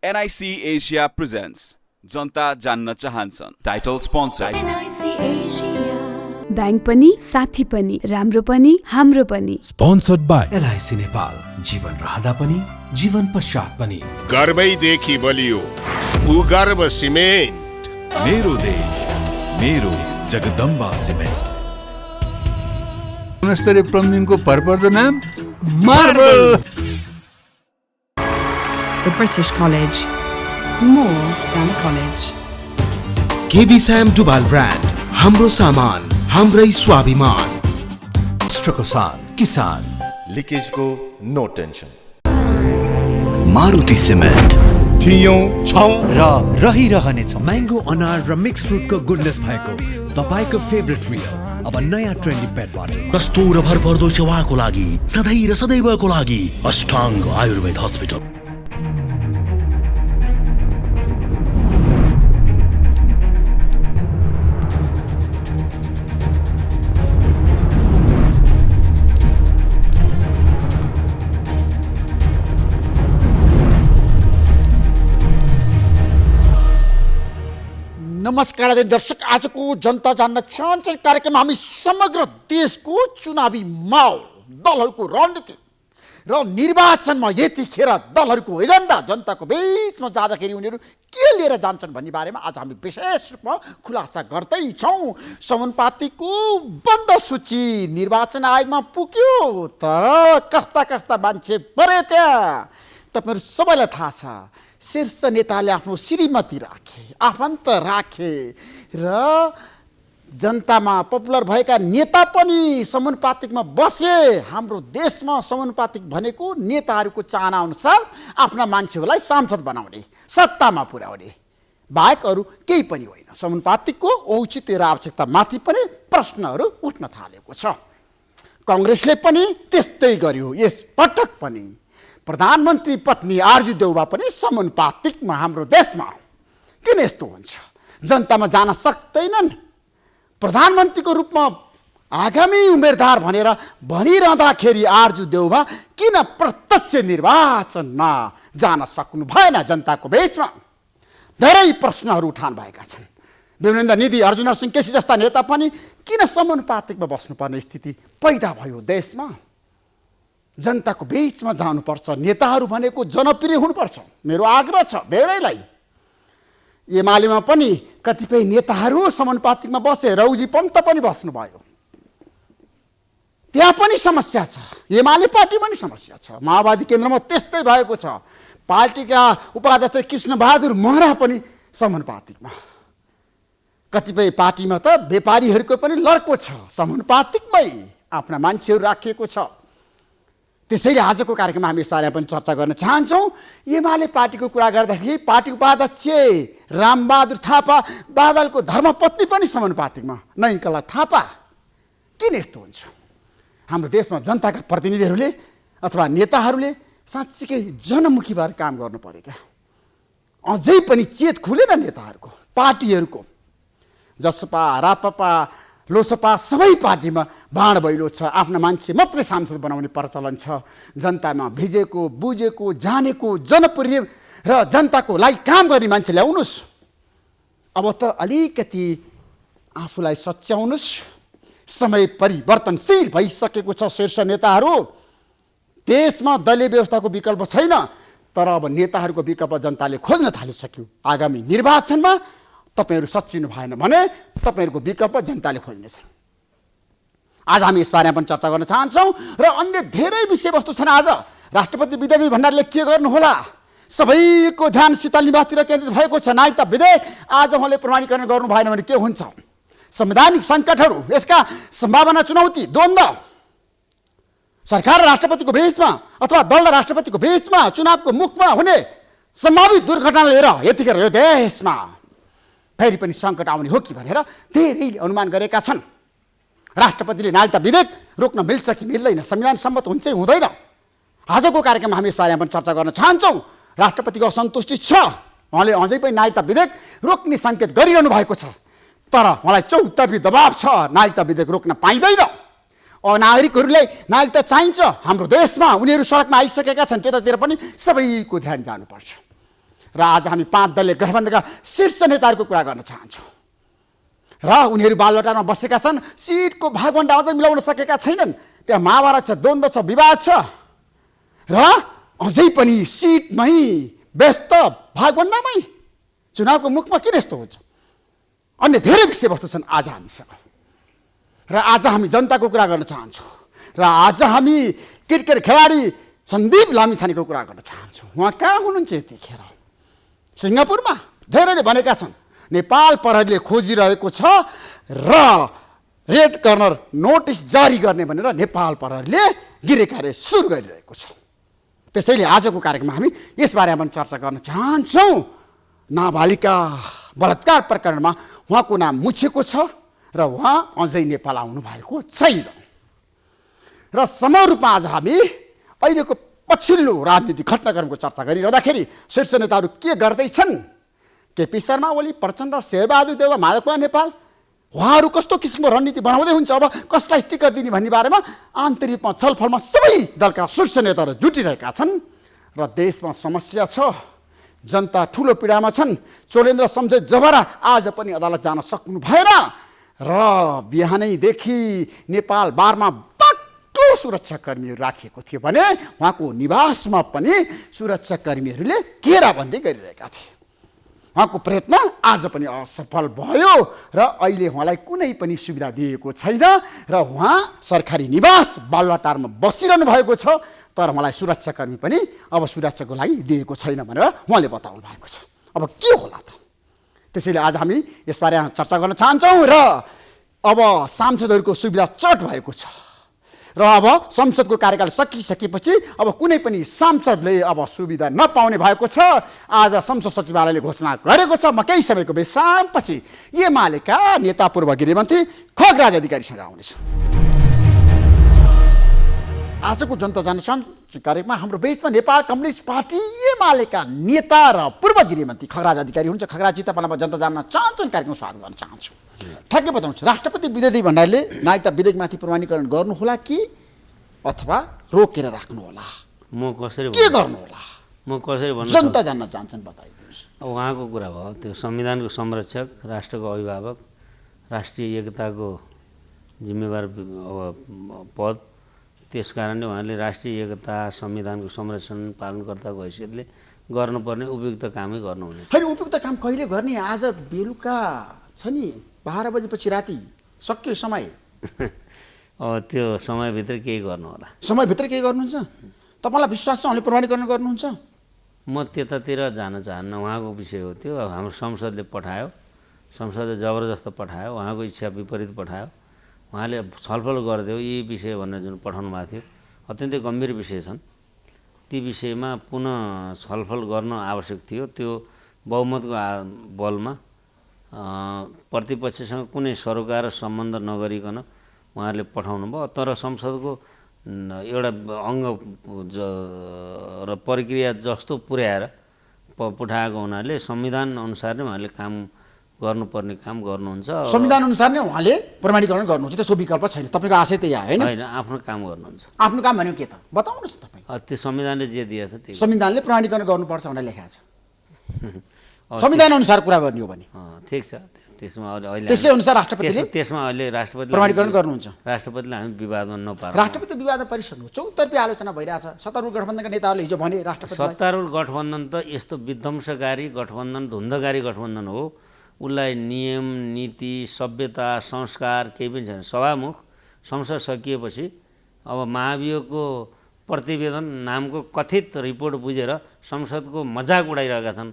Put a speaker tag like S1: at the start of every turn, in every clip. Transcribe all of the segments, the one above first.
S1: NIC Asia presents जनता जान्न चाहन्छन् title sponsor
S2: NIC Asia
S3: bank पनि साथी पनि राम्रो पनि हाम्रो पनि
S4: स्पोन्सर्ड बाइ LIC नेपाल जीवन रहँदा पनि जीवन पश्चात पनि
S5: गर्वैदेखि बलियो भूगर्भ सिमेन्ट
S6: मेरो देश मेरो जगदम्बा सिमेन्ट
S7: गुणस्तरीय प्लम्बिङको भरपर्दो नाम marble
S8: The British College, more than a college.
S9: KB सैम डुबाल ब्रान्ड हाम्रो सामान हाम्रै स्वाभिमान
S4: राष्ट्रको सान किसान
S10: लिकेजको नो टेन्सन
S6: मारुति सिमेन्ट
S10: थियौं छौं
S4: र रहिरहनेछ म्याङ्गो अनार र मिक्स फ्रुटको गुडनेस भएको तपाईको फेभरेट रियल अब नयाँ ट्रेन्डी पेटबाट
S11: कस्तो र भरपर्दो सेवाको लागि सधैँ र सदैवको लागि अष्टाङ्ग आयुर्वेद हस्पिटल।
S12: नमस्कार दर्शक, आजको जनता जान्न चाहन्छन् कार्यक्रममा हामी समग्र देशको चुनावी माहौल, दलहरूको रणनीति र निर्वाचनमा यतिखेर दलहरूको एजेन्डा जनताको बीचमा जाँदाखेरि उनीहरू के लिएर जान्छन् भन्ने बारेमा आज हामी विशेष रूपमा खुलासा गर्दैछौँ। समानुपातिको बन्द सूची निर्वाचन आयोगमा पुग्यो, तर कस्ता कस्ता मान्छे परे त्यहाँ तपाईहरु सबैलाई थाहा छ। शीर्ष नेताले आफ्नो श्रीमती राखे, आफन्त राखे र जनतामा पपुलर भएका नेता पनि समानुपातिकमा बसे। हाम्रो देशमा समानुपातिक भनेको नेताहरूको चाहना अनुसार आफ्ना मान्छेहरूलाई सांसद बनाउने, सत्तामा पुर्याउने बाहेक अरू केही पनि होइन। समानुपातिकको औचित्य र आवश्यकता माथि पनि प्रश्नहरू उठ्न थालेको छ। कांग्रेसले पनि त्यस्तै गर्यो। यस पटक पनि प्रधानमन्त्री पत्नी आरजू देउवा पनि समानुपातिकमा हाम्रो देशमा किन यस्तो हुन्छ? जनतामा जान सक्दैनन्? प्रधानमन्त्रीको रूपमा आगामी उम्मेदवार भनेर भनिरहँदाखेरि आरजू देउवा किन प्रत्यक्ष निर्वाचनमा जान सक्नु भएन? जनताको बीचमा धेरै प्रश्नहरू उठान भएका छन्। विमलेन्द्र निधि, अर्जुन सिंह केसी जस्ता नेता पनि किन समानुपातिकमा बस्नुपर्ने स्थिति पैदा भयो देशमा? जनताको बीचमा जानुपर्छ। नेताहरू भनेको जनप्रिय हुनुपर्छ, मेरो आग्रह छ धेरैलाई। एमालेमा पनि कतिपय नेताहरू समानुपातिकमा बसे, रौजी पन्त पनि बस्नुभयो, त्यहाँ पनि समस्या छ। एमाले पार्टीमा पनि समस्या छ। माओवादी केन्द्रमा त्यस्तै भएको छ। पार्टीका उपाध्यक्ष कृष्णबहादुर महरा पनि समानुपातिकमा। कतिपय पार्टीमा त व्यापारीहरूको पनि लड्को छ, समानुपातिकमै आफ्ना मान्छेहरू राखिएको छ। त्यसैले आजको कार्यक्रममा हामी यसबारेमा पनि चर्चा गर्न चाहन्छौँ। एमाले पार्टीको कुरा गर्दाखेरि पार्टी उपाध्यक्ष रामबहादुर थापा बादलको धर्मपत्नी पनि समानुपातिकमा, नैकला थापा। किन यस्तो हुन्छ? हाम्रो देशमा जनताका प्रतिनिधिहरूले अथवा नेताहरूले साँच्चीकै जनमुखी भएर काम गर्नु पर्यो क्या? अझै पनि चेत खुलेन नेताहरूको, पार्टीहरूको। जसपा, रापपा, लोसपा सबै पार्टीमा बाँड भैलो छ। आफ्ना मान्छे मात्रै सांसद बनाउने प्रचलन छ। जनतामा भिजेको, बुझेको, जानेको, जनप्रिय र जनताको लागि काम गर्ने मान्छे ल्याउनुहोस्। अब त अलिकति आफूलाई सच्याउनुहोस्। समय परिवर्तनशील भइसकेको छ। शीर्ष नेताहरू, देशमा दलीय व्यवस्थाको विकल्प छैन, तर अब नेताहरूको विकल्प जनताले खोज्न थालिसक्यो। आगामी निर्वाचनमा तपाईहरु सच्चिनु भएन भने तपाईहरुको विकल्प जनताले खोज्नेछ। आज हामी यसबारेमा पनि चर्चा गर्न चाहन्छौँ र अन्य धेरै विषयवस्तु छन्। आज राष्ट्रपति विद्यादेवी भण्डारीले के गर्नुहोला? सबैको ध्यान शीतल निवासतिर केन्द्रित भएको छ। नागरिकता विधेयक आज उहाँले प्रमाणीकरण गर्नु भएन भने के हुन्छ? संवैधानिक सङ्कटहरू, यसका सम्भावना, चुनौती, द्वन्द्व, सरकार र राष्ट्रपतिको बीचमा अथवा दल र राष्ट्रपतिको बीचमा चुनावको मुखमा हुने सम्भावित दुर्घटना लिएर यतिखेर यो देशमा फेरि पनि सङ्कट आउने हो कि भनेर धेरैले अनुमान गरेका छन्। राष्ट्रपतिले नागरिकता विधेयक रोक्न मिल्छ कि मिल्दैन? संविधान सम्मत हुन्छ कि हुँदैन? आजको कार्यक्रममा हामी यसबारेमा पनि चर्चा गर्न चाहन्छौँ। राष्ट्रपतिको असन्तुष्टि छ, उहाँले अझै पनि नागरिकता विधेयक रोक्ने सङ्केत गरिरहनु भएको छ, तर उहाँलाई चौतर्फी दबाब छ, नागरिकता विधेयक रोक्न पाइँदैन। नागरिकहरूलाई नागरिकता चाहिन्छ हाम्रो देशमा, उनीहरू सडकमा आइसकेका छन्, त्यतातिर पनि सबैको ध्यान जानुपर्छ। र आज हामी 5 दलीय गठबन्धनका शीर्ष नेताहरूको कुरा गर्न चाहन्छौँ र उनीहरू बालुवाटारमा बसेका छन्, सिटको भागभण्डा अझै मिलाउन सकेका छैनन्। त्यहाँ महाभारत छ, द्वन्द्व छ, विवाद छ र अझै पनि सिटमै व्यस्त, भागभण्डामै। चुनावको मुखमा किन यस्तो हुन्छ? अन्य धेरै विषयवस्तु छन् आज हामीसँग र आज हामी जनताको कुरा गर्न चाहन्छौँ र आज हामी क्रिकेट खेलाडी सन्दीप लामिछानेको कुरा गर्न चाहन्छौँ। उहाँ कहाँ हुनुहुन्छ यतिखेर? सिङ्गापुरमा। धेरैले भनेका छन् नेपाल प्रहरीले खोजिरहेको छ र रेड कर्नर नोटिस जारी गर्ने भनेर नेपाल प्रहरीले गिरे कार्य सुरु गरिरहेको छ। त्यसैले आजको कार्यक्रममा हामी यसबारेमा चर्चा गर्न चाहन्छौँ। नाबालिका बलात्कार प्रकरणमा उहाँको नाम मुछेको छ र उहाँ अझै नेपाल आउनु भएको छैन र समग्र रूपमा आज हामी अहिलेको पछिल्लो राजनीतिक घटनाक्रमको चर्चा गरिरहँदाखेरि शीर्ष नेताहरू के गर्दैछन्, केपी शर्मा ओली, प्रचण्ड, शेरबहादुर देउवा, माधव नेपाल, उहाँहरू कस्तो किसिमको रणनीति बनाउँदै हुन्छ, अब कसलाई टिकट दिने भन्ने बारेमा आन्तरिक रूपमा छलफलमा सबै दलका शीर्ष नेताहरू जुटिरहेका छन् र देशमा समस्या छ, जनता ठुलो पीडामा छन्। चोलेन्द्र सम्झे जबरा आज पनि अदालत जान सक्नु भएन र बिहानैदेखि नेपाल बारमा बाक्लो सुरक्षाकर्मीहरू राखिएको थियो भने उहाँको निवासमा पनि सुरक्षाकर्मीहरूले घेराबन्दी गरिरहेका थिए। उहाँको प्रयत्न आज पनि असफल भयो र अहिले उहाँलाई कुनै पनि सुविधा दिएको छैन र उहाँ सरकारी निवास बालुवाटारमा बसिरहनु भएको छ, तर उहाँलाई सुरक्षाकर्मी पनि अब सुरक्षाको लागि दिएको छैन भनेर उहाँले बताउनु भएको छ। अब के होला त? त्यसैले आज हामी यसबारे चर्चा गर्न चाहन्छौँ र अब सांसदहरूको सुविधा चट भएको छ र अब संसदको कार्यकाल सकिसकेपछि अब कुनै पनि सांसदले अब सुविधा नपाउने भएको छ। आज संसद सचिवालयले घोषणा गरेको छ। म केही समयको विश्रामपछि एमालेका नेता पूर्व गृहमन्त्री खगराज अधिकारीसँग आउनेछु। आजको जनता जान्न कार्यक्रममा हाम्रो बीचमा नेपाल कम्युनिस्ट पार्टी एमालेका नेता र पूर्व गृहमन्त्री खगराज अधिकारी हुन्छ। खगराजजी, तपाईँलाई म जनता जान्न चाहन्छन् कार्यक्रम स्वागत गर्न चाहन्छु। ठ्याक्कै बताउनुहोस्, राष्ट्रपति विद्यादेवी भण्डारीले नागरिकता विधेयकमाथि प्रमाणीकरण गर्नुहोला कि अथवा रोकेर राख्नु होला?
S2: म कसरी
S12: के गर्नु होला?
S2: म कसरी भन्नु?
S12: जनता जान्न चाहन्छन्, बताइदिनुहोस्।
S2: अब उहाँको कुरा भयो, त्यो संविधानको संरक्षक, राष्ट्रको अभिभावक, राष्ट्रिय एकताको जिम्मेवार अब पद, त्यस कारणले उहाँले राष्ट्रिय एकता संविधानको संरक्षण पालनकर्ताको हैसियतले गर्नुपर्ने उपयुक्त कामै गर्नुहुनेछ।
S12: होइन, उपयुक्त काम कहिले गर्ने? आज बेलुका छ नि, 12 बजेपछि राति सक्यो समय।
S2: अब त्यो समयभित्र केही गर्नु होला।
S12: समयभित्र केही गर्नुहुन्छ? तपाईँलाई विश्वास छ उहाँले प्रमाणीकरण गर्नुहुन्छ?
S2: म त्यतातिर जान चाहन्न, उहाँको विषय हो त्यो। हाम्रो संसदले पठायो, संसदले जबरजस्त पठायो, उहाँको इच्छा विपरीत पठायो। उहाँले छलफल गरिदियो यी विषय भनेर जुन पठाउनु भएको थियो, अत्यन्तै गम्भीर विषय छन्। ती विषयमा पुनः छलफल गर्न आवश्यक थियो। त्यो बहुमतको बलमा प्रतिपक्षसँग कुनै सरोकार सम्बन्ध नगरिकन उहाँहरूले पठाउनु भयो। तर संसदको एउटा अङ्ग र प्रक्रिया जस्तो पुर्याएर पठाएको हुनाले संविधान अनुसार नै उहाँले काम गर्नुपर्ने काम गर्नुहुन्छ।
S12: संविधान अनुसार नै उहाँले प्रमाणीकरण गर्नुहुन्छ, त्यसको विकल्प छैन। तपाईँको आशय त्यही होइन?
S2: होइन, आफ्नो काम गर्नुहुन्छ।
S12: आफ्नो काम भनेको के त बताउनुहोस् तपाईँ।
S2: त्यो संविधानले जे दिएछ त्यही
S12: संविधानले प्रमाणीकरण गर्नुपर्छ भनेर लेखेको छ। संविधान अनुसार कुरा गर्ने हो भने
S2: ठिक छ। त्यसमा अहिले
S12: त्यसै अनुसार राष्ट्रपतिले
S2: त्यसमा अहिले राष्ट्रपतिले
S12: प्रमाणीकरण गर्नुहुन्छ।
S2: राष्ट्रपतिले हामी विवादमा नपार्नु।
S12: राष्ट्रपति विवादमा परिसक्नु, चौतर्फी आलोचना भइरहेछ। सत्तारूढ गठबन्धनका नेताहरूले हिजो भने राष्ट्रपति
S2: सत्तारूढ गठबन्धन त यस्तो विध्वंसकारी गठबन्धन, धुन्धकारी गठबन्धन हो। उसलाई नियम, नीति, सभ्यता, संस्कार केही पनि छैन। सभामुख संसद सकिएपछि अब महाभियोगको प्रतिवेदन नामको कथित रिपोर्ट बुझेर संसदको मजाक उडाइरहेका छन्।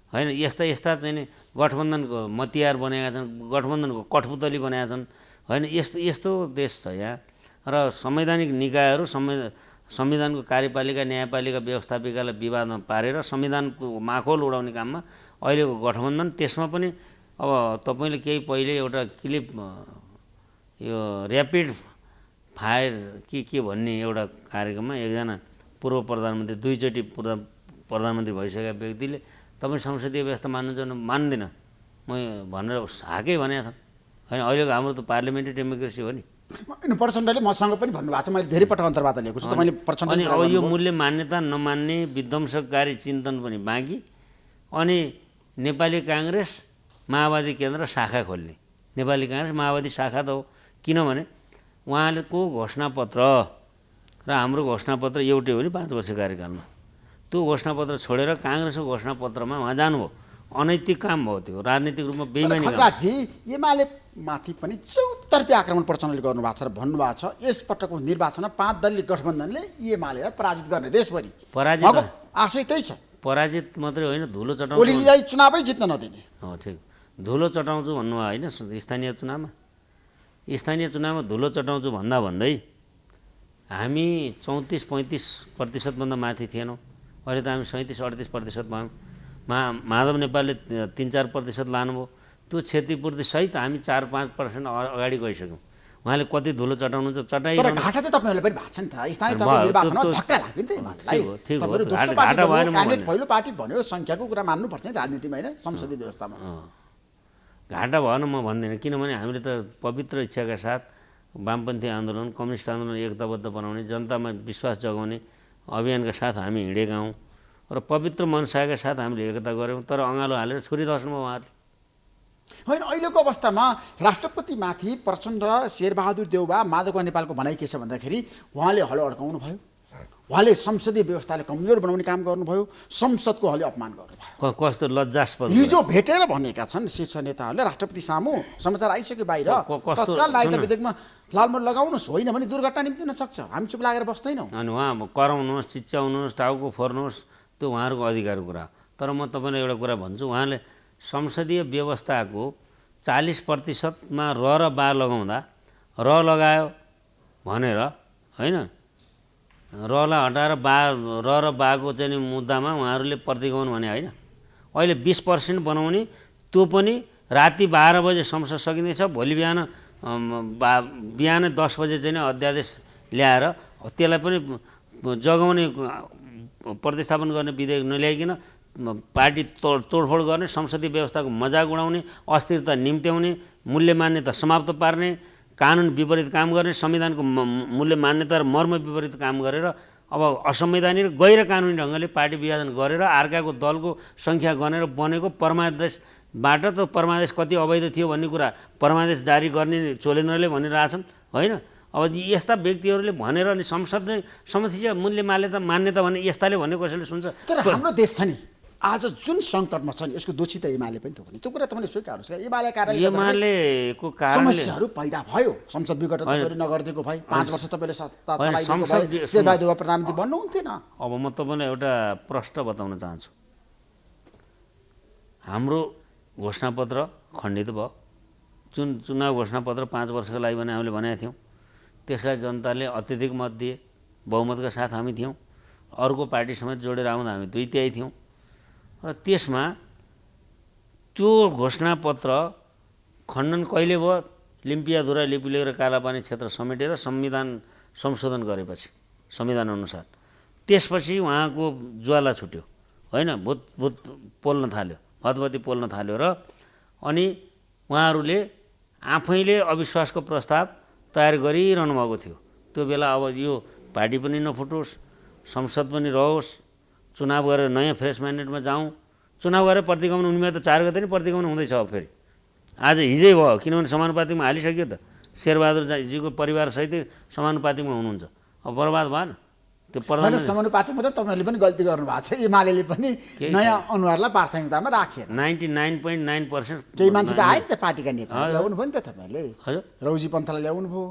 S2: होइन, यस्ता यस्ता चाहिँ नि गठबन्धनको मतियार बनेका छन्, गठबन्धनको कठपुतली बनाएका छन्। होइन, यस्तो यस्तो देश छ यहाँ। र संवैधानिक निकायहरू संविधानको कार्यपालिका, न्यायपालिका, व्यवस्थापिकालाई विवादमा पारेर संविधानको माखोल उडाउने काममा अहिलेको गठबन्धन। त्यसमा पनि अब तपाईँले केही पहिले एउटा क्लिप, यो ऱ्यापिड फायर के भन्ने एउटा कार्यक्रममा एकजना पूर्व प्रधानमन्त्री, दुईचोटि प्रधानमन्त्री भइसकेका व्यक्तिले तपाईँ संसदीय व्यवस्था मान्नुहुन्छ? मान्दिनँ म भनेर हाकै भनेका छन्। होइन, अहिलेको हाम्रो त पार्लियामेन्ट्री डेमोक्रेसी हो नि।
S12: प्रचण्डले मसँग पनि भन्नुभएको छ, मैले धेरै पटक अन्तर्वार्ता लिएको छु। तपाईँले प्रचण्ड
S2: अनि अब यो मूल्य मान्यता नमान्ने विध्वंसकारी चिन्तन पनि बाँकी अनि नेपाली काङ्ग्रेस माओवादी केन्द्र शाखा खोल्ने। नेपाली काङ्ग्रेस माओवादी शाखा त हो, किनभने उहाँको घोषणापत्र र हाम्रो घोषणापत्र एउटै हो नि 5 वर्ष कार्यकालमा। त्यो घोषणापत्र छोडेर काङ्ग्रेसको घोषणापत्रमा उहाँ जानुभयो, अनैतिक काम भयो, त्यो राजनीतिक रूपमा बेइमानी काम।
S12: खग्राजी एमाले माथि पनि चौतर्फी आक्रमण प्रचण्डले गर्नुभएको छ र भन्नुभएको छ यसपटकको निर्वाचनमा 5 दलीय गठबन्धनले एमालेलाई पराजित गर्ने देशभरि
S2: पराजित
S12: आशय त्यही छ।
S2: पराजित मात्रै होइन, धुलो चटाउँछु।
S12: ओलीलाई चुनावै जित्न नदिने।
S2: हो ठिक, धुलो चटाउँछु भन्नुभयो होइन स्थानीय चुनावमा। स्थानीय चुनावमा धुलो चटाउँछु भन्दा भन्दै हामी 34-35% माथि थिएनौँ। अहिले त हामी 37-38% भयौँ। माधव नेपालले 3-4% लानुभयो। त्यो क्षतिपूर्ति सहित हामी 4-5% अगाडि गइसक्यौँ। उहाँले कति धुलो चटाउनुहुन्छ चटाइरहनु।
S12: तर घाटा त तपाईँहरूले पनि भएको छ नि त, स्थानीय तहको निर्वाचनमा धक्का लाग्यो नि त एमालेलाई।
S2: ठिक हो,
S12: तपाईँहरू दोस्रो पार्टी भन्यो, काङ्ग्रेस पहिलो पार्टी भन्यो, सङ्ख्याको कुरा मान्नुपर्छ नि राजनीतिमा होइन, संसदीय व्यवस्थामा।
S2: घाटा भएन म भन्दिनँ, किनभने हामीले त पवित्र इच्छाका साथ वामपन्थी आन्दोलन, कम्युनिस्ट आन्दोलन एकताबद्ध बनाउने, जनतामा विश्वास जगाउने अभियानका साथ हामी हिँडेका हौँ र पवित्र मनसायका साथ हामीले एकता गऱ्यौँ। तर अँगालो हालेर छुरी धस्नुभयो उहाँहरूले।
S12: होइन, अहिलेको अवस्थामा राष्ट्रपतिमाथि प्रचण्ड, शेरबहादुर देउवा, माधव नेपालको भनाइ के छ भन्दाखेरि उहाँले हलो अड्काउनु भयो, उहाँले संसदीय व्यवस्थालाई कमजोर बनाउने काम गर्नुभयो, संसदको उहाँले अपमान गर्नुभयो।
S2: कस्तो लज्जास्पद।
S12: हिजो भेटेर भनेका छन् शीर्ष नेताहरूले राष्ट्रपति सामु, समाचार आइसक्यो बाहिर, तत्काल नागरिकता विधेयकमा लालमोहर लगाउनुहोस्, होइन भने दुर्घटना निम्तिन सक्छ, हामी चुप लागेर बस्दैनौँ।
S2: अनि उहाँ कराउनुहोस्, चिच्याउनुहोस्, टाउको फोर्नुहोस्, त्यो उहाँहरूको अधिकारको कुरा। तर म तपाईँलाई एउटा कुरा भन्छु, उहाँले संसदीय व्यवस्थाको 40%मा र बा लगाउँदा र लगायो भनेर होइन, रलाई हटाएर र बाको चाहिँ मुद्दामा उहाँहरूले प्रतिगमन भने होइन। अहिले 20% बनाउने, त्यो पनि राति 12 बजे संसद सकिँदैछ, भोलि बिहान 10 बजे चाहिँ अध्यादेश ल्याएर त्यसलाई पनि जगाउने, प्रतिस्थापन गर्ने विधेयक नल्याइकन पार्टी तोडफोड गर्ने, संसदीय व्यवस्थाको मजाक उडाउने, अस्थिरता निम्त्याउने, मूल्य मान्यता समाप्त पार्ने, कानुन विपरीत काम गर्ने, संविधानको मूल्य मान्यता र मर्म विपरीत काम गरेर अब असंवैधानिक र गैर कानुनी ढङ्गले पार्टी विभाजन गरेर अर्काको दलको सङ्ख्या गनेर बनेको परमादेशबाट त परमादेश कति अवैध थियो भन्ने कुरा परमादेश जारी गर्ने चोलेन्द्रले भनिरहेछन् होइन। अब यस्ता व्यक्तिहरूले भनेर अनि संसदले समथिया मूल्य मान्यता भन्ने यस्ताले भन्ने कसैले सुन्छ।
S12: तर हाम्रो देश छ नि आज जुन सङ्कटमा छ नि यसको दोषी त एमाले पनि त हो नि, त्यो कुरा तपाईँले स्वीकार्नुहोस्।
S2: एमालेको
S12: समस्याहरू पैदा भयो, संसद विघटन तपाईँले नगरिदिएको भए, 5 वर्ष तपाईँले सत्ता चलाइदिएको भए शेरबहादुर देउवा प्रधानमन्त्री बन्नुहुन्थेन।
S2: अब म तपाईँलाई एउटा प्रश्न बताउन चाहन्छु। हाम्रो घोषणापत्र खण्डित भयो, चुनाव घोषणापत्र 5 वर्षको लागि भने हामीले भनेका थियौँ, त्यसलाई जनताले अत्यधिक मत दिए, बहुमतका साथ हामी थियौँ, अर्को पार्टी समेत जोडेर आउँदा हामी 2/3 थियौँ र त्यसमा त्यो घोषणापत्र खण्डन कहिले भयो? लिम्पियाधुरा, लिपिलेख र कालापानी क्षेत्र समेटेर संविधान संशोधन गरेपछि संविधान अनुसार त्यसपछि उहाँको ज्वाला छुट्यो होइन, भूत पोल्न थाल्यो, हतपति पोल्न थाल्यो र अनि उहाँहरूले आफैले अविश्वासको प्रस्ताव तयार गरिरहनु भएको थियो। त्यो बेला अब यो पार्टी पनि नफुटोस्, संसद पनि रहोस्, चुनाव गरेर नयाँ फ्रेस म्यान्डेटमा जाउँ, चुनाव गरेर प्रतिगमन हुनेमा त 4 गते नै प्रतिगमन हुँदैछ। अब फेरि आज हिजै भयो, किनभने समानुपातिकमा हालिसक्यो त, शेरबहादुरजीको परिवारसहित समानुपातिकमा हुनुहुन्छ। अब बर्बाद भएन त्यो प्रधान
S12: समानुपातिकमा त तपाईँहरूले पनि गल्ती गर्नुभएको छ, एमाले पनि नयाँ अनुहारलाई प्राथमिकतामा राखेर
S2: 99.9%
S12: केही मान्छे त आयो नि त पार्टीका नेता ल्याउनु भयो नि त तपाईँले। हजुर, रौजी पन्तलाई ल्याउनु भयो।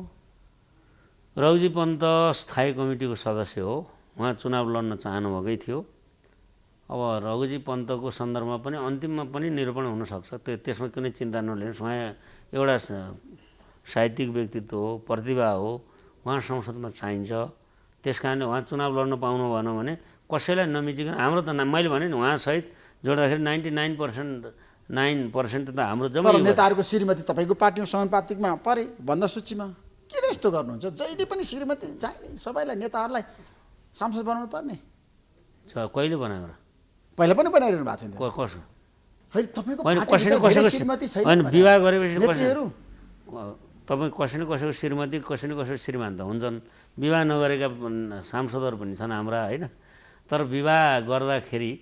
S2: रौजी पन्त स्थायी कमिटीको सदस्य हो, उहाँ चुनाव लड्न चाहनुभएकै थियो। अब रघुजी पन्तको सन्दर्भमा पनि अन्तिममा पनि निरूपण हुनसक्छ, त्यसमा कुनै चिन्ता नलिनुहोस्। उहाँ एउटा साहित्यिक व्यक्तित्व हो, प्रतिभा हो, उहाँ संसदमा चाहिन्छ। त्यस कारणले उहाँ चुनाव लड्न पाउनु भएन भने कसैलाई नमिचिकन हाम्रो त मैले भने नि उहाँसहित जोड्दाखेरि 99.9% त हाम्रो जम्मै
S12: नेताहरूको श्रीमती तपाईँको पार्टीमा समानुपातिकमा परे भन्दा सूचीमा किन यस्तो गर्नुहुन्छ? जहिले पनि श्रीमती चाहिने, सबैलाई नेताहरूलाई सांसद बनाउनु पर्ने।
S2: कहिले बनायो र?
S12: पहिला पनि बनाइरहनु भएको थियो।
S2: कसो
S12: कसैको श्रीमती छैन
S2: होइन, विवाह गरेपछि तपाईँ कसैले कसैको श्रीमती, कसैले कसैको श्रीमान त हुन्छन्। विवाह नगरेका सांसदहरू पनि छन् हाम्रा होइन। तर विवाह गर्दाखेरि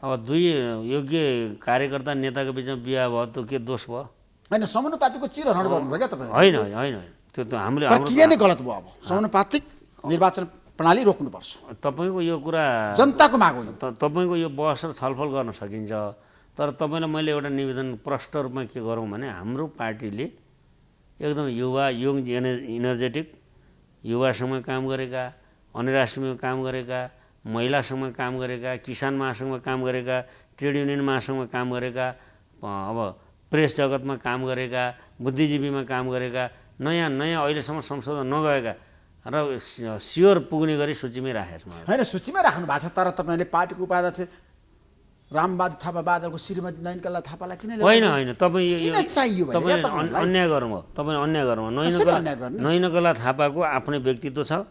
S2: अब दुई योग्य कार्यकर्ता नेताको बिचमा बिहा भयो त के दोष भयो?
S12: होइन समानुपातिकको चिरहरण गर्नुभयो क्या तपाईँ?
S2: होइन होइन त्यो त हामीले
S12: प्रक्रिया नै गलत भयो। अब समानुपातिक निर्वाचन प्रणाली रोक्नुपर्छ।
S2: तपाईँको यो कुरा
S12: जनताको माग हो।
S2: तपाईँको यो बहस र छलफल गर्न सकिन्छ, तर तपाईँलाई मैले एउटा निवेदन प्रष्ट रूपमा के गरौँ भने हाम्रो पार्टीले एकदम युवा यङ इनर्जेटिक युवासँग काम गरेका, अन्यराष्ट्रियमा काम गरेका, महिलासँग काम गरेका, किसान महासङ्घमा काम गरेका, ट्रेड युनियन महासङ्घमा काम गरेका, अब प्रेस जगतमा काम गरेका, बुद्धिजीवीमा काम गरेका, नयाँ नयाँ अहिलेसम्म संशोधन नगएका र स्योर पुग्ने गरी सूचीमै राखेको छ।
S12: होइन सूचीमा राख्नु भएको छ, तर तपाईँले पार्टीको उपाध्यक्ष रामबहादुर थापा बादलको श्रीमती नयनकला थापालाई किन
S2: होइन होइन तपाईँ
S12: चाहियो?
S2: तपाईँले अन्याय गर्नुभयो, तपाईँले अन्याय गर्नुभयो। नयनकला थापाको आफ्नै व्यक्तित्व छ,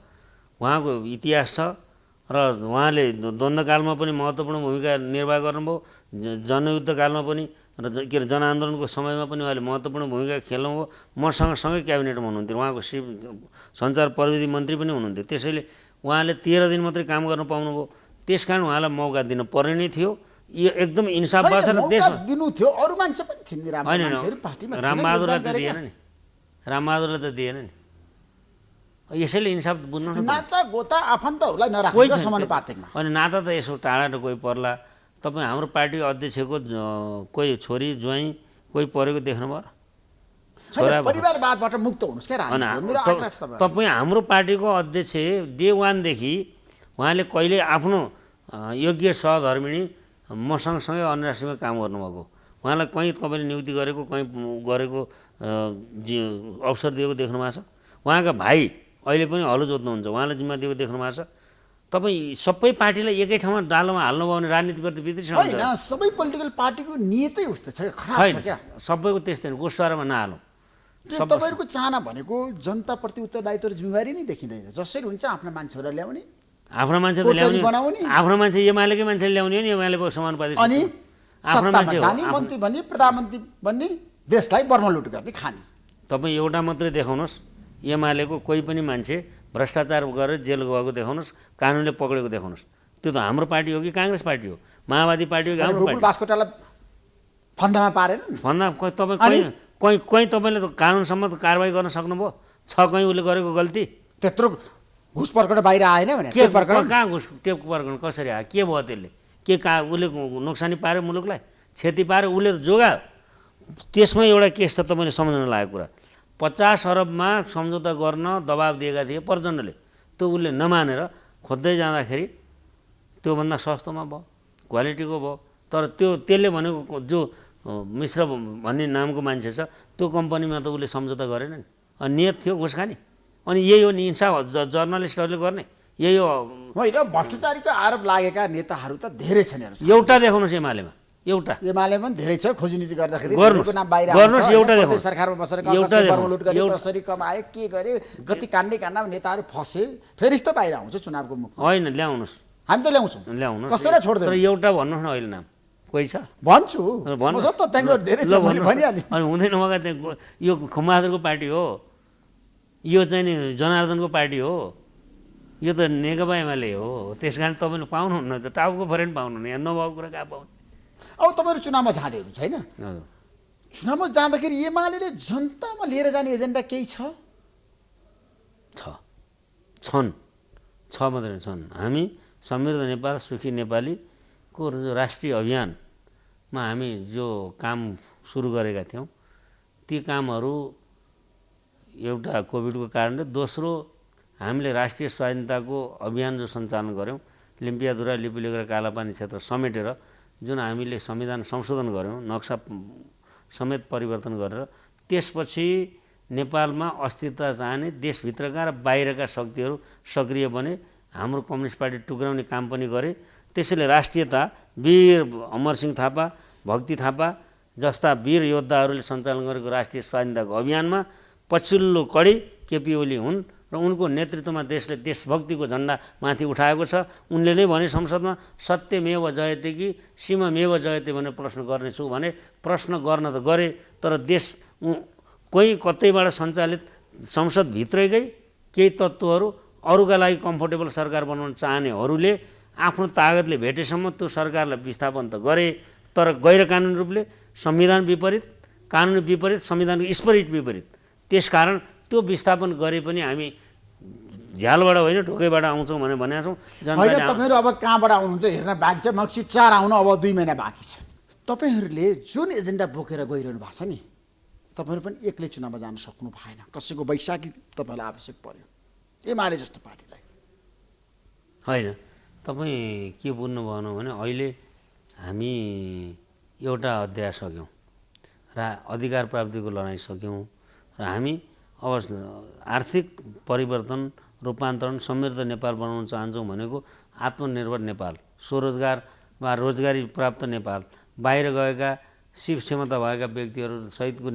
S2: उहाँको इतिहास छ र उहाँले द्वन्द्वकालमा पनि महत्त्वपूर्ण भूमिका निर्वाह गर्नुभयो, जनयुद्धकालमा पनि र के अरे जनआन्दोलनको समयमा पनि उहाँले महत्त्वपूर्ण भूमिका खेल्नुभयो। मसँग सँगै क्याबिनेटमा हुनुहुन्थ्यो, उहाँको सञ्चार प्रविधि मन्त्री पनि हुनुहुन्थ्यो। त्यसैले उहाँले 13 दिन मात्रै काम गर्न पाउनुभयो, त्यस कारण उहाँलाई मौका दिन पर्ने नै थियो। यो एकदम इन्साफ गर्छ र देशमा
S12: दिनु थियो। अरू मान्छे पनि थिए नि,
S2: रामबहादुरलाई त दिएन नि, रामबहादुरलाई त दिएन नि। यसैले इन्साफ बुझ्नु
S12: नाता गोता आफन्तहरूलाई नराख्नु समानुपातिकमा।
S2: अनि नाता त यसो टाढा र कोही पर्ला। तपाईँ हाम्रो पार्टी अध्यक्षको कोही छोरी ज्वाइँ कोही परेको देख्नुभयो?
S12: परिवारवादबाट मुक्त हुनुहोस् क्या।
S2: तपाईँ हाम्रो पार्टीको अध्यक्ष डे 1 देखि उहाँले कहिले आफ्नो योग्य सहधर्मिणी मसँग सँगै अन्यराष्ट्रियमा काम गर्नुभएको, उहाँलाई कहीँ तपाईँले नियुक्ति गरेको कहीँ गरेको अवसर दिएको देख्नु भएको छ? उहाँका भाइ अहिले पनि हलो जोत्नुहुन्छ, उहाँलाई जिम्मा दिएको देख्नु भएको छ? तपाईँ सबै पार्टीलाई एकै ठाउँमा डालोमा हाल्नुभयो भने राजनीतिप्रति वितृष्ण हुन्छ।
S12: सबै पोलिटिकल पार्टीको नियतै उस्तो छ, खराब छ क्या।
S2: सबैको त्यस्तै गोस्वारोमा नहालौँ।
S12: तपाईँहरूको चाहना भनेको जनताप्रति उत्तरदायित्व र जिम्मेवारी नै देखिँदैन। जसरी हुन्छ आफ्ना मान्छेहरूलाई ल्याउने,
S2: आफ्नो मान्छे त ल्याउने, आफ्नो मान्छे एमालेकै मान्छेले ल्याउने नि, एमालेको समानुपातिक
S12: अनि आफ्नो मान्छे जाने, मन्त्री बन्ने, प्रधानमन्त्री बन्ने, देशलाई बर्मलुट गर्ने खाने।
S2: तपाईँ एउटा मात्रै देखाउनुहोस्, एमालेको कोही पनि मान्छे भ्रष्टाचार गरेर जेल गएको देखाउनुहोस्, कानुनले पक्रेको देखाउनुहोस्। त्यो त हाम्रो पार्टी हो कि काङ्ग्रेस पार्टी हो, माओवादी पार्टी हो कि हाम्रो पार्टी?
S12: बास्कोटालाई फन्दामा पारेन
S2: फन्दा तपाईँ कहीँ तपाईँले त कानुनसम्म त कारवाही गर्न सक्नुभयो? छ कहीँ उसले गरेको गल्ती?
S12: त्यत्रो घुस प्रकरण बाहिर आएन भने
S2: के कहाँ घुस टेप प्रकरण कसरी आयो? के भयो त्यसले? के कहाँ उसले नोक्सानी पार्यो मुलुकलाई, क्षति पार्यो? उसले त जोगायो। त्यसमा एउटा केस त तपाईँले सम्झन लागेको कुरा, 50 अरबमा सम्झौता गर्न दबाब दिएका थिए प्रचण्डले, त्यो उसले नमानेर खोज्दै जाँदाखेरि त्योभन्दा सस्तोमा भयो, क्वालिटीको भयो। तर त्यसले भनेको जो मिश्र भन्ने नामको मान्छे छ त्यो कम्पनीमा त उसले सम्झौता गरेन नि, अनि नियत थियो घुस खाने। अनि यही हो नि इन्साफ जर्नलिस्टहरूले गर्ने, यही हो
S12: होइन। भ्रष्टाचारीको आरोप लागेका नेताहरू त धेरै छन्।
S2: एउटा देखाउनुहोस् एमालेमा, एउटा
S12: एमालेमा पनि धेरै छ। खोजी नीति गर्दाखेरि
S2: नाम बाहिर
S12: गर्नुहोस्,
S2: एउटा देखाउनुहोस्।
S12: सरकारमा बसेर बर्मलुट गरे, कसरी कमाए, के गरे, कति काण्डे काण्डमा नेताहरू फसे, फेरि त बाहिर आउँछ चुनावको मुख।
S2: होइन ल्याउनुहोस्,
S12: हामी त ल्याउँछौँ, कसैलाई छोड्दैन।
S2: तर एउटा भन्नुहोस् न, अहिले नाम कोही छ?
S12: भन्छु धेरै छ भनिहालेँ।
S2: अनि हुँदैन मगा त्यहाँ यो खम्बहादुरको पार्टी हो, यो चाहिँ नि जनार्दनको पार्टी हो, यो त नेकपा एमाले हो। त्यस कारण तपाईँले पाउनुहुन्न, त टाउको फरेन पाउनुहुन्न, यहाँ नभएको कुरा कहाँ पाउनु?
S12: अब तपाईँहरू चुनावमा जाँदै हुनुहुन्छ होइन? चुनावमा जाँदाखेरि एमाले जनतामा लिएर जाने एजेन्डा केही
S2: छन् मात्रै छन्। हामी समृद्ध नेपाल सुखी नेपालीको राष्ट्रिय अभियानमा हामी जो काम सुरु गरेका थियौँ, ती कामहरू एउटा कोभिडको कारणले, दोस्रो हामीले राष्ट्रिय स्वाधीनताको अभियान जो सञ्चालन गऱ्यौँ, लिम्पियाधुरा लिपिलेखरा कालापानी क्षेत्र समेटेर जुन हामीले संविधान संशोधन गऱ्यौँ, नक्सा समेत परिवर्तन गरेर, त्यसपछि नेपालमा अस्थिरता चाहने देशभित्रका र बाहिरका शक्तिहरू सक्रिय बने। हाम्रो कम्युनिस्ट पार्टी टुक्राउने काम पनि गरे। त्यसैले राष्ट्रियता वीर अमरसिंह थापा, भक्ति थापा जस्ता वीर योद्धाहरूले सञ्चालन गरेको राष्ट्रिय स्वाधीनताको अभियानमा पछिल्लो कडी केपी ओली हुन् र उनको नेतृत्वमा देशले देशभक्तिको झन्डा माथि उठाएको छ। उनले नै भने संसदमा सत्यमेव जयते कि सीममेव जयते भनेर प्रश्न गर्नेछु भने प्रश्न गर्न त गरे, तर देश कोही कतैबाट सञ्चालित संसदभित्रैकै केही तत्त्वहरू अरूका लागि कम्फोर्टेबल सरकार बनाउन चाहनेहरूले आफ्नो तागतले भेटेसम्म त्यो सरकारलाई विस्थापन त गरे, तर गैर कानुनी रूपले, संविधान विपरीत, कानुन विपरीत, संविधानको स्पिरिट विपरीत। त्यसकारण त्यो विस्थापन गरे पनि हामी झ्यालबाट होइन ढोकैबाट आउँछौँ भनेर भनेका छौँ।
S12: होइन, तपाईँहरू अब कहाँबाट आउनुहुन्छ हेर्न बाँकी छ। मक्सी 4 आउन अब 2 महिना बाँकी छ। तपाईँहरूले जुन एजेन्डा बोकेर गइरहनु भएको छ नि, तपाईँहरू पनि एक्लै चुनावमा जान सक्नु भएन। कसैको बैशाखी तपाईँलाई आवश्यक पर्यो, एमाले जस्तो पार्टीलाई।
S2: होइन, तपाईँ के बुझ्नु भएन भने अहिले हामी एउटा अध्याय सक्यौँ र अधिकार प्राप्तिको लडाइँ सक्यौँ र हामी अब आर्थिक परिवर्तन, रूपान्तरण, समृद्ध नेपाल बनाउन चाहन्छौँ भनेको आत्मनिर्भर नेपाल, स्वरोजगार वा रोजगारी प्राप्त नेपाल, बाहिर गएका शिव क्षमता भएका व्यक्तिहरू सहितको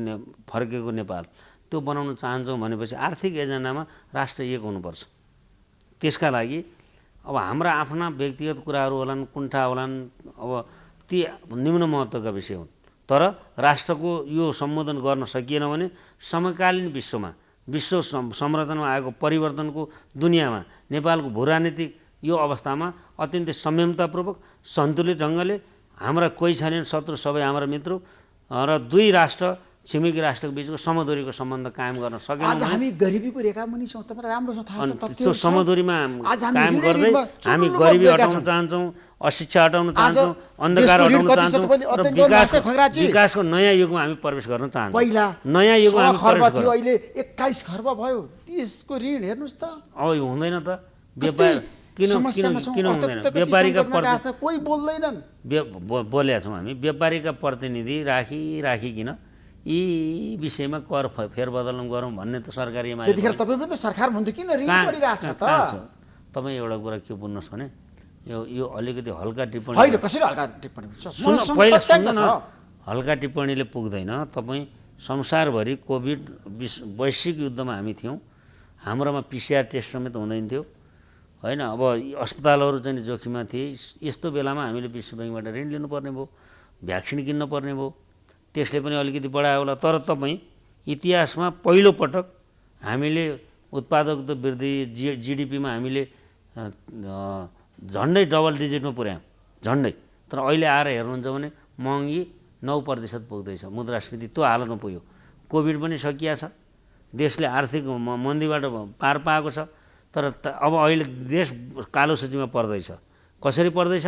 S2: फर्केको नेपाल, त्यो बनाउन चाहन्छौँ भनेपछि आर्थिक एजेन्डामा राष्ट्र एक हुनुपर्छ। त्यसका लागि अब हाम्रा आफ्ना व्यक्तिगत कुराहरू होलान्, कुण्ठा होलान्, अब ती निम्न महत्त्वका विषय हुन्। तर राष्ट्रको यो सम्बोधन गर्न सकिएन भने समकालीन विश्वमा, विश्व संरचनामा आएको परिवर्तनको दुनियाँमा नेपालको भूराजनीतिक यो अवस्थामा अत्यन्तै संयमतापूर्वक सन्तुलित ढङ्गले हाम्रा कोही छैनन् शत्रु, सबै हाम्रा मित्र र 2 राष्ट्र छिमेकी राष्ट्रको बिचको समदूरीको सम्बन्ध कायम गर्न सकेनौँ।
S12: आज हामी गरिबीको रेखामुनि छौँ, तपाईँलाई राम्रोसँग थाहा छ।
S2: त्यो समदूरीमा कायम गर्दै हामी गरिबी हटाउन चाहन्छौँ, अशिक्षा हटाउन चाहन्छौँ, अन्धकार हटाउन चाहन्छौँ र विकासको नयाँ युगमा हामी प्रवेश गर्न चाहन्छौँ।
S12: पहिला
S2: नयाँ युगमा हामी
S12: खर्ब
S2: प्रवेश
S12: थियो, अहिले 21 खर्ब भयो। त्यसको ऋण हेर्नुहोस् त।
S2: अब यो हुँदैन त। व्यापार किन हुँदैन? व्यापारीका
S12: कोही बोल्दैनन्।
S2: बोलेका छौँ हामी। व्यापारीका प्रतिनिधि राखिकन यी विषयमा कर फेरबदल गरौँ भन्ने त सरकारी एमाले।
S12: त्यतिखेर तपाईँ पनि त सरकार हुन्थ्यो, किन ऋण बढिरहेछ त?
S2: तपाईँ एउटा कुरा के बुझ्नुहोस् भने यो अलिकति हल्का टिप्पणी
S12: होइन। कसरी हल्का टिप्पणी हुन्छ?
S2: पहिला सुन्नु न, हल्का टिप्पणीले पुग्दैन। तपाईँ संसारभरि कोभिड वैश्विक युद्धमा हामी थियौँ, हाम्रोमा PCR टेस्ट समेत हुँदैन थियो होइन। अब अस्पतालहरू चाहिँ जोखिममा थिए। यस्तो बेलामा हामीले विश्व ब्याङ्कबाट ऋण लिनुपर्ने भयो, भ्याक्सिन किन्न पर्ने भयो, त्यसले पनि अलिकति बढायो होला। तर तपाईँ इतिहासमा पहिलो पटक हामीले उत्पादकता वृद्धि GDPमा हामीले झन्डै डबल डिजिटमा पुर्यायौँ, झन्डै। तर अहिले आएर हेर्नुहुन्छ भने महँगी 9% पुग्दैछ, मुद्रास्फीति त्यो हालतमा पुग्यो। कोभिड पनि सकिया छ, देशले आर्थिक मन्दीबाट पार पाएको छ। तर अब अहिले देश कालो सूचीमा पर्दैछ। कसरी पर्दैछ?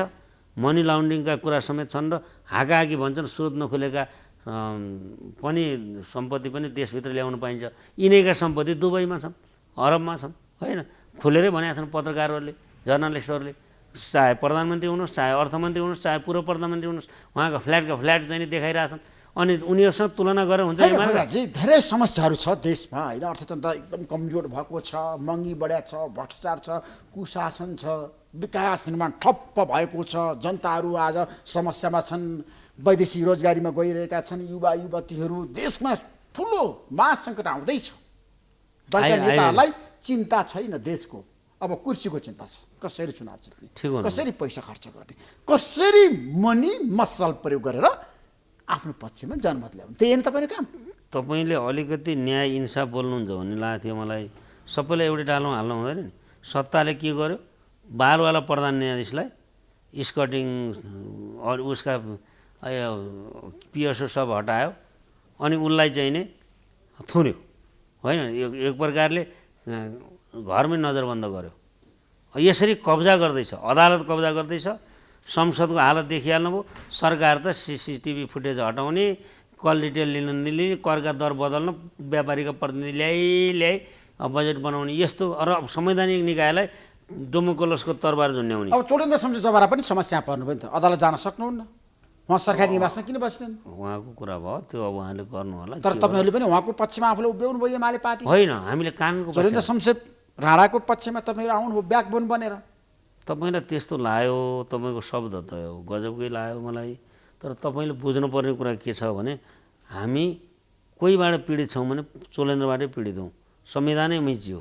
S2: मनी लाउन्ड्रिङका कुरा समेत छन् र हाकाहाकी भन्छन् स्रोत नखुलेका पनि सम्पत्ति पनि देशभित्र ल्याउन पाइन्छ। यिनैका सम्पत्ति दुबईमा छन्, अरबमा छन् होइन। खुलेरै भनेका छन् पत्रकारहरूले, जर्नलिस्टहरूले। चाहे प्रधानमन्त्री हुनुहोस्, चाहे अर्थमन्त्री हुनुहोस्, चाहे पूर्व प्रधानमन्त्री हुनुहोस्, उहाँका फ्ल्याट चाहिँ देखाइरहेछन्। अनि उनीहरूसँग तुलना गरेर हुन्छ।
S12: धेरै समस्याहरू छ देशमा होइन। अर्थतन्त्र एकदम कमजोर भएको छ, महँगी बढ्या छ, भ्रष्टाचार छ, कुशासन छ, विकास निर्माण ठप्प भएको छ, जनताहरू आज समस्यामा छन्, वैदेशिक रोजगारीमा गइरहेका छन्, युवा युवतीहरू। देशमा ठुलो महासङ्कट आउँदैछ। दलका नेताहरूलाई चिन्ता छैन देशको, अब कुर्सीको चिन्ता छ। कसरी चुनाव जित्ने, कसरी पैसा खर्च गर्ने, कसरी मनी मसल प्रयोग गरेर आफ्नो पक्षमा जनमत ल्याउनु, त्यही हो तपाईँको काम।
S2: तपाईँले अलिकति न्याय इन्साफ बोल्नुहुन्छ भन्ने लागेको थियो मलाई। सबैलाई एउटै डालमा हाल्नु हुँदैन नि। सत्ताले के गर्यो? बालवाला प्रधान न्यायाधीशलाई स्कटिङ उसका PSO सब हटायो अनि उसलाई चाहिँ नि थुन्यो होइन। एक प्रकारले घरमै नजरबन्द गर्यो। यसरी कब्जा गर्दैछ, अदालत कब्जा गर्दैछ, संसदको हालत देखिहाल्नुभयो। सरकार त CCTV फुटेज हटाउने, कल डिटेल लिन नलिने, करका दर बदल्न, व्यापारीका प्रतिनिधि ल्याइ बजेट बनाउने, यस्तो र संवैधानिक निकायलाई डोमोकोलसको तरबार झुन्ड्याउने।
S12: अब चोलेन्द्र शमशेर जवारा पनि समस्या पर्नुभयो नि त। अदालत जान सक्नुहुन्न, उहाँ सरकारी निवासमा किन बस्दैन?
S2: उहाँको कुरा भयो, त्यो अब उहाँले गर्नु होला।
S12: तर तपाईँहरूले पनि उहाँको पक्षमा आफूले उभ्याउनु भयो एमाले पार्टी।
S2: होइन, हामीले कानुनको
S12: चोलेन्द्र शमशेर राणाको पक्षमा तपाईँहरू आउनुभयो ब्याकबोन बनेर।
S2: तपाईँलाई त्यस्तो लाग्यो, तपाईँको शब्द त गजबकै लाग्यो मलाई। तर तपाईँले बुझ्नुपर्ने कुरा के छ भने हामी कोहीबाट पीडित छौँ भने चोलेन्द्रबाटै पीडित हौँ। संविधानै मिचियो,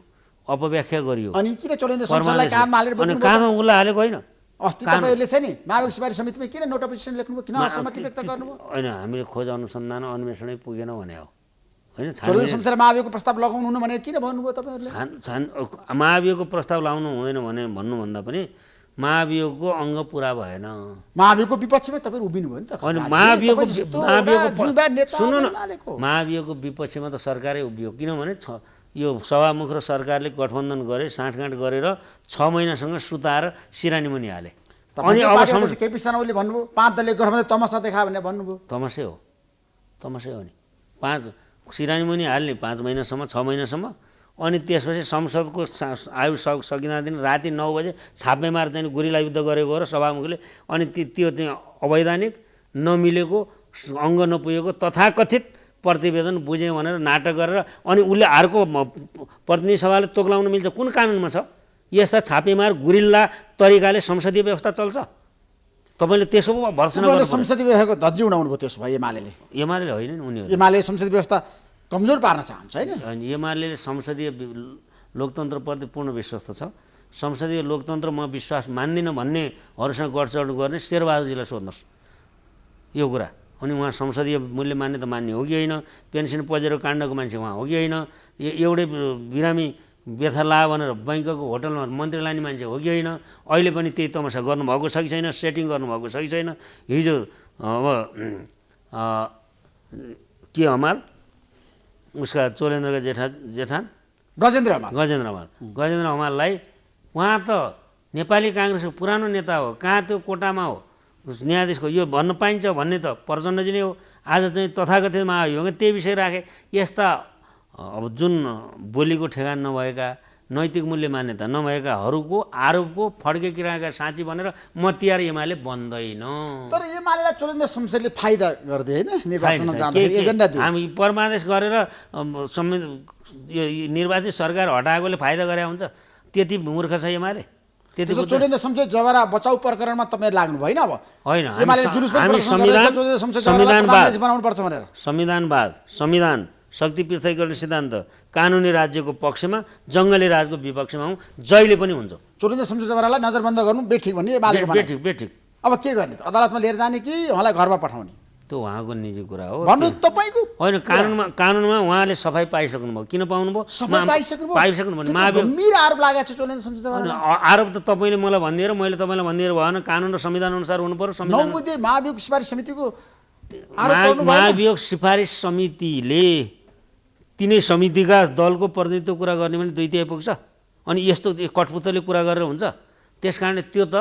S2: अपव्याख्या गरियो।
S12: अनि किन चोलेन्द्र शमशेरलाई काँधमा हालेर
S2: अनि काँधमा उसलाई हालेको होइन?
S12: अस्ति तपाईँहरूले चाहिँ नि मावि सिफारिस समितिमा किन नोट अफ डिसिसन लेख्नुभयो, किन असहमति व्यक्त गर्नुभयो?
S2: होइन, हामीले खोज अनुसन्धान अन्वेषणै पुगेन भने हो होइन।
S12: चोलेन्द्र शमशेर महाभियोगको प्रस्ताव लगाउनु हुनु भनेर किन भन्नुभयो तपाईँहरूले?
S2: महाभियोगको प्रस्ताव लाउनु हुँदैन भने भन्नुभन्दा पनि महाभियोगको अङ्ग पुरा भएन।
S12: महाभियोगको विपक्षमा तपाईँ उभिनु भयो नि त।
S2: अनि महाभियोगको विपक्षमा त सरकारै उभियो, किनभने यो सभामुख र सरकारले गठबन्धन गरे, साँठगाँठ गरेर 6 महिनासँग सुताएर सिरानीमुनि हाले।
S12: अनि अब केपी शर्मा ओलीले भन्नुभयो 5 दलीय गठबन्धन तमासा देखा भनेर भन्नुभयो।
S2: तमासै हो नि। 5 सिरानीमुनि हाल्ने 5 महिनासम्म 6 महिनासम्म, अनि त्यसपछि संसदको आयु सकिँदा दिन राति 9 बजे छापेमार चाहिँ गुरिल्ला युद्ध गरेको र सभामुखले, अनि त्यो चाहिँ अवैधानिक नमिलेको अङ्ग नपुगेको तथाकथित प्रतिवेदन बुझ्यो भनेर नाटक गरेर अनि उसले अर्को प्रतिनिधि सभाले तोक्लाउन मिल्छ? कुन कानुनमा छ? यस्ता छापेमार गुरिल्ला तरिकाले संसदीय व्यवस्था चल्छ? तपाईँले त्यसो भर्सना गर्नु।
S12: संसदीय व्यवस्थाको धज्जी उडाउनु भयो त्यसो भए
S2: एमाले होइन नि, उनीहरू
S12: एमाले संसदीय व्यवस्था कमजोर पार्न चाहन्छ हैन?
S2: अनि एमाले संसदीय लोकतन्त्रप्रति पूर्ण विश्वास छ। संसदीय लोकतन्त्र म विश्वास मान्दिनँ भन्नेहरूसँग गठजोड गर्ने शेरबहादुरजीलाई सोध्नुहोस् यो कुरा। अनि उहाँ संसदीय मूल्य मान्यता मान्ने हो कि होइन? पेन्सन पजेरो काण्डको मान्छे उहाँ हो कि होइन? एउटै बिरामी व्यथा ला भनेर बैंकको होटलमा मन्त्री लाने मान्छे हो कि होइन? अहिले पनि त्यही तमासा गर्नुभएको छ कि छैन? सेटिङ गर्नुभएको छ कि छैन? हिजो अब के हमाल उसका चोलेन्द्रका जेठान
S12: गजेन्द्र
S2: हमाललाई उहाँ त नेपाली काङ्ग्रेसको पुरानो नेता हो, कहाँ त्यो कोटामा हो न्यायाधीशको, यो भन्न पाइन्छ भन्ने त प्रचण्डजी नै हो। आज चाहिँ तथाकथित महाभियोग त्यही विषय राखे। यस्ता अब जुन बोलीको ठेगान नभएका, नैतिक मूल्य मान्यता नभएकाहरूको आरोपको फड्के किराका साँची भनेर म तिहार एमाले बन्दैन।
S12: तर एमालेलाई चोलेन्द्र शमशेरले फाइदा गर्दै हैन? निर्वाचनमा जाँदाखेरि एजेन्डा दिए।
S2: हामी परमादेश गरेर यो निर्वाचित सरकार हटाएकोले फाइदा गरे हुन्छ? त्यति मूर्ख छ एमाले?
S12: त्यसो चोलेन्द्र शमशेर जवारा बचाउ प्रकरणमा तपाईँ लाग्नु भएन? अब
S2: होइन,
S12: एमाले जुलुस बनाउनु पर्छ भनेर
S2: संविधान शक्ति पृथकीकरण सिद्धान्त कानुनी राज्यको पक्षमा, जङ्गली राजको विपक्षमा हौँ, जहिले पनि हुन्छ।
S12: चोलेन्द्र शमशेर जवारालाई नजरबन्द गर्नु बेठिक भन्ने एमालेको भनाइ।
S2: बेठिक।
S12: अब के गर्ने त? अदालतमा लिएर जाने कि उहाँलाई घरमा पठाउने?
S2: त्यो उहाँको निजी कुरा हो।
S12: भन्नु तपाईँको
S2: होइन, कानुनमा उहाँले सफाइ पाइसक्नुभयो। किन पाउनुभयो?
S12: पाइसक्नुभयो। गम्भीर आरोप लागेको छ चोलेन्द्र शमशेर जवारा।
S2: आरोप त तपाईँले मलाई भनिदिएर मैले तपाईँलाई भनिदिएर भएन। कानुन र संविधान अनुसार हुनु पर्यो।
S12: नौबुद्धे महाभियोग सिफारिस समितिको
S2: महाभियोग सिफारिस समितिले तिनै समितिका दलको प्रतिनिधित्व कुरा गर्ने भने 2/3 पुग्छ। अनि यस्तो कठपुतली कुरा गरेर हुन्छ? त्यस कारणले त्यो त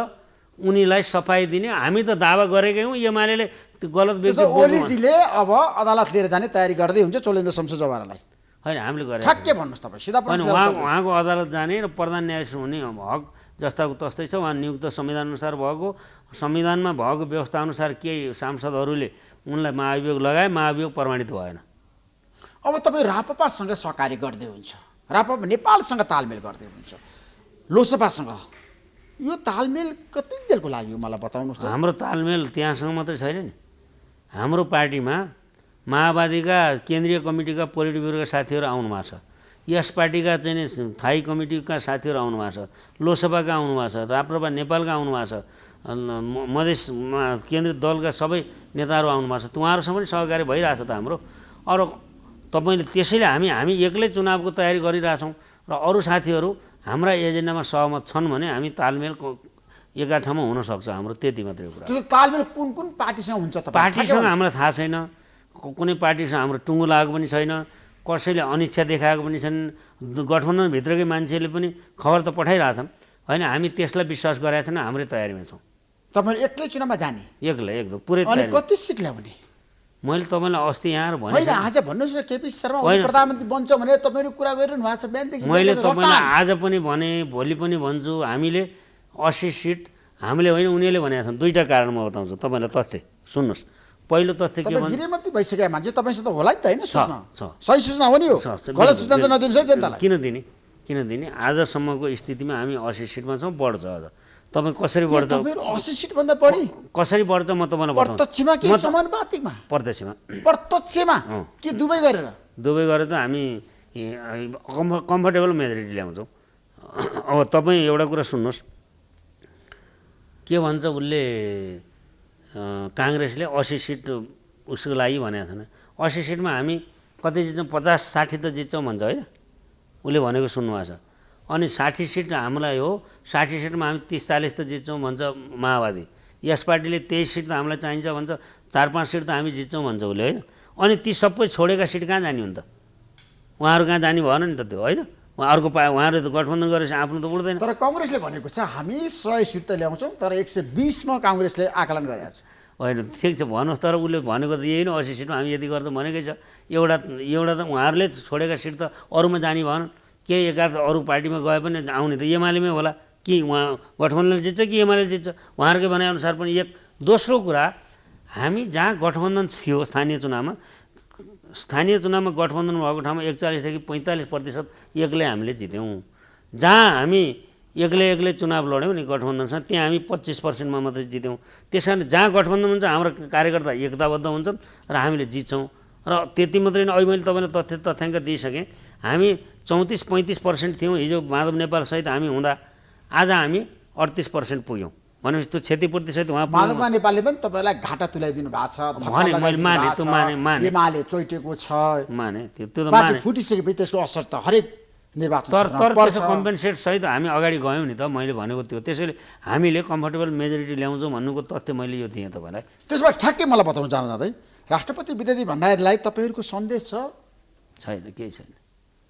S2: उनीलाई सफाइ दिने हामी त दावा गरेकै हौँ। एमाले गलत व्यक्ति
S12: ओलीजीले अब अदालत लिएर जाने तयारी गर्दै हुन्छ चोलेन्द्र शमशेर जवारालाई?
S2: होइन, हामीले गरेको
S12: ठ्याक्कै भन्नुहोस् तपाईँ सिधा।
S2: उहाँको अदालत जाने र प्रधान न्यायाधीश हुने हक जस्ताको तस्तै छ। उहाँ नियुक्त संविधान अनुसार भएको, संविधानमा भएको व्यवस्था अनुसार केही सांसदहरूले उनलाई महाभियोग लगाए, महाभियोग प्रमाणित भएन।
S12: अब तपाईँ राप्रपासँग सहकार्य गर्दै हुन्छ, राप्रपा नेपालसँग तालमेल गर्दै हुन्छ, लोसपासँग यो तालमेल कति दिनको लागि हो मलाई बताउनुहोस् त?
S2: हाम्रो तालमेल त्यहाँसँग मात्रै छैन नि। हाम्रो पार्टीमा माओवादीका केन्द्रीय कमिटीका पोलिट ब्युरोका साथीहरू आउनु भएको छ, यस पार्टीका चाहिँ थाई कमिटीका साथीहरू आउनु भएको छ, लोसपाका आउनु भएको छ, राप्रपा नेपालका आउनु भएको छ, मधेसमा केन्द्रीय दलका सबै नेताहरू आउनु भएको छ। उहाँहरूसँग पनि सहकार्य भइरहेछ त हाम्रो। अरू तपाईँले त्यसैले हामी एक्लै चुनावको तयारी गरिरहेछौँ र अरू साथीहरू हाम्रा एजेन्डामा सहमत छन् भने हामी तालमेल एका ठाउँमा हुनसक्छ। हाम्रो त्यति मात्रै कुरा।
S12: तालमेल कुन पार्टीसँग हुन्छ?
S2: पार्टीसँग हामीलाई थाहा छैन। कुनै पार्टीसँग हाम्रो टुङ्गो लागेको पनि छैन, कसैले अनिच्छा देखाएको पनि छैन। गठबन्धनभित्रकै मान्छेले पनि खबर त पठाइरहेछन्। होइन, हामी त्यसलाई विश्वास गरेका छैन। हाम्रै तयारीमा छौँ।
S12: तपाईँहरू एक्लै चुनावमा जाने?
S2: एक्लै एकदम पुरै।
S12: अनि कति सिट ल्याउने?
S2: मैले तपाईँलाई अस्ति यहाँ भने
S12: होइन, आज भन्नुहोस् न, केपी शर्मा प्रधानमन्त्री बन्छ भनेर तपाईँहरू कुरा गरिरहनु भएको छ बिहानदेखि।
S2: मैले तपाईँलाई आज पनि भने, भोलि पनि भन्छु, हामीले 80 सिट हामीले होइन उनीहरूले भनेका छन्। 2टा कारण म बताउँछु तपाईँलाई तथ्य सुन्नुहोस्। पहिलो तथ्य के भन्छ?
S12: गृहमन्त्री भइसकेका मान्छे तपाईँसित होला नि त होइन? सही सूचना हो नि हो, गलत सूचना त नदिनुहोस् है जनतालाई।
S2: किन दिने? आजसम्मको स्थितिमा हामी 80 सिटमा छौँ, बढ्छ अझ। तपाईँ कसरी बढ्छ?
S12: 80 सिट भन्दा बढी
S2: कसरी बढ्छ म तपाईँलाई बताउँछु।
S12: प्रत्यक्षमा कि समानुपातिकमा?
S2: प्रत्यक्षमा
S12: कि दुवै गरेर?
S2: दुवै गरेर त हामी कम्फर्टेबल मेजोरिटी ल्याउँछौँ। अब तपाईँ एउटा कुरा सुन्नुहोस्, के भन्छ उसले, काङ्ग्रेसले 80 सिट उसको लागि भनेको छैन। 80 सिटमा हामी कति जित्छौँ? 50-60 त जित्छौँ भन्छ होइन? उसले भनेको सुन्नुभएको छ। अनि 60 सिट हामीलाई हो, 60 सिटमा हामी 30-40 त जित्छौँ भन्छ माओवादी। यस पार्टीले 23 सिट त हामीलाई चाहिन्छ भन्छ, 4-5 सिट त हामी जित्छौँ भन्छ उसले, होइन? अनि ती सबै छोडेका सिट कहाँ जाने हुन् त? उहाँहरू कहाँ जाने भएन नि त त्यो, होइन? अर्को उहाँहरूले त गठबन्धन गरेपछि आफ्नो त उड्दैन।
S12: तर कङ्ग्रेसले भनेको छ हामी 100 सिट त ल्याउँछौँ, तर 120 मा काङ्ग्रेसले आकलन गरेको छ।
S2: होइन ठिक छ भन्नुहोस्, तर उसले भनेको त यही नै 80 सिटमा हामी यति गर्छौँ भनेकै छ। एउटा त उहाँहरूले छोडेका सिट त अरूमा जाने भएन, केही एकाध अरू पार्टीमा गए पनि आउने त एमालेमै होला कि उहाँ गठबन्धनले जित्छ कि एमाले जित्छ, उहाँहरूकै भनाइअनुसार पनि एक। दोस्रो कुरा, हामी जहाँ गठबन्धन थियो स्थानीय चुनावमा गठबन्धन भएको ठाउँमा 41 देखि 45% एक्लै हामीले जित्यौँ। जहाँ हामी एक्लै चुनाव लड्यौँ नि गठबन्धनसँग, त्यहाँ हामी 25%मा मात्रै जित्यौँ। त्यस कारण जहाँ गठबन्धन हुन्छ हाम्रो कार्यकर्ता एकताबद्ध हुन्छन् र हामीले जित्छौँ। र त्यति मात्रै होइन, अहिले मैले तपाईँलाई तथ्याङ्क दिइसकेँ। हामी 34-35% थियौँ हिजो माधव नेपालसहित हामी हुँदा, आज हामी 38% पुग्यौँ। भनेपछि त्यो क्षतिपूर्तिसहित उहाँ
S12: माधव नेपालले पनि तपाईँलाई घाटा तुल्याइदिनु भएको छ, एमाले चोइटेको छ,
S2: त्यो त
S12: पार्टी फुटिसकेपछि त्यसको असर त हरेक निर्वाचन
S2: तर त्यसको कम्पेन्सेट सहित हामी अगाडि गयौँ नि त, मैले भनेको त्यो। त्यसैले हामीले कम्फर्टेबल मेजोरिटी ल्याउँछौँ भन्नुको तथ्य मैले यो दिएँ तपाईँलाई।
S12: त्यसमा ठ्याक्कै मलाई बताउनु जाँदै राष्ट्रपति विद्यार्थी भण्डारीलाई तपाईँहरूको सन्देश छ?
S2: छैन, केही छैन।